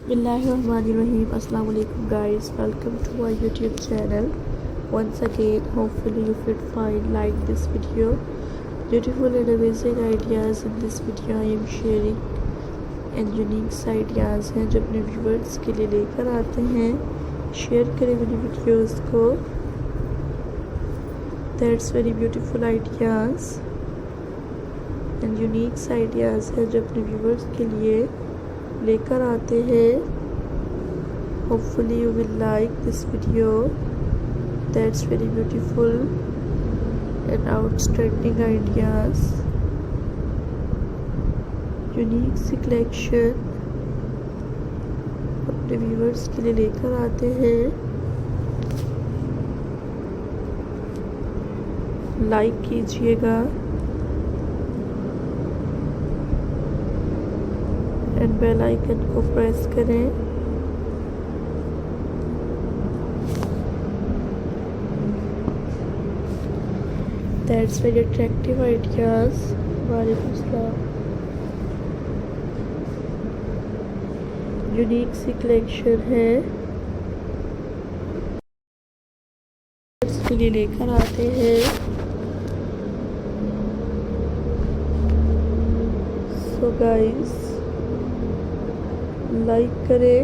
Bismillahirrahmanirrahim. Assalamu alaikum guys, welcome to our YouTube channel once again. Hopefully you will find like this video. Beautiful and amazing ideas in this video I am sharing, and unique ideas हैं जो अपने viewers के लिए लेकर आते हैं. Share करें मेरी videos को. That's very beautiful ideas and unique ideas हैं जो अपने viewers के लिए लेकर आते हैं. Hopefully you will like this video. That's very beautiful and outstanding ideas. Unique selection अपने viewers के लिए लेकर आते हैं. लाइक कीजिएगा एंड बेल आइकन को प्रेस करें. That's very attractive ideas. वालेकुम सलाम. यूनिक सी कलेक्शन है इसके लिए लेकर आते हैं. सो गाइस, लाइक करें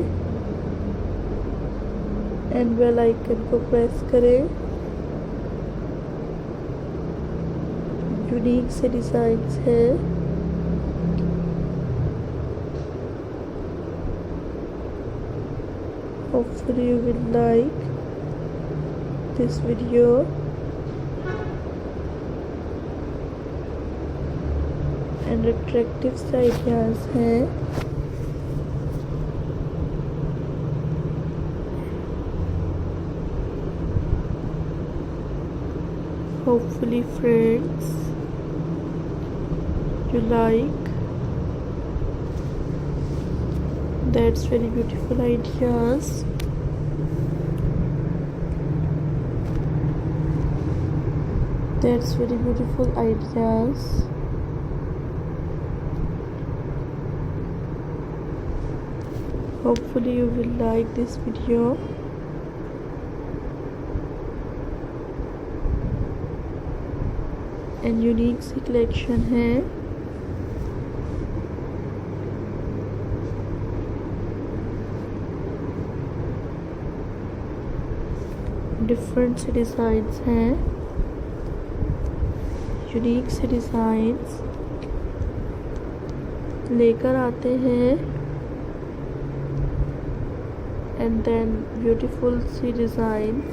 एंड बेल आइकन को प्रेस करें. यूनिक से डिज़ाइंस है. Hopefully you will like this video. And attractive ideas हैं. Hopefully friends you like. That's very beautiful ideas. That's very beautiful ideas. Hopefully you will like this video. And unique सी collection है. Different से designs हैं. Unique से designs लेकर आते हैं and then beautiful सी डिज़ाइन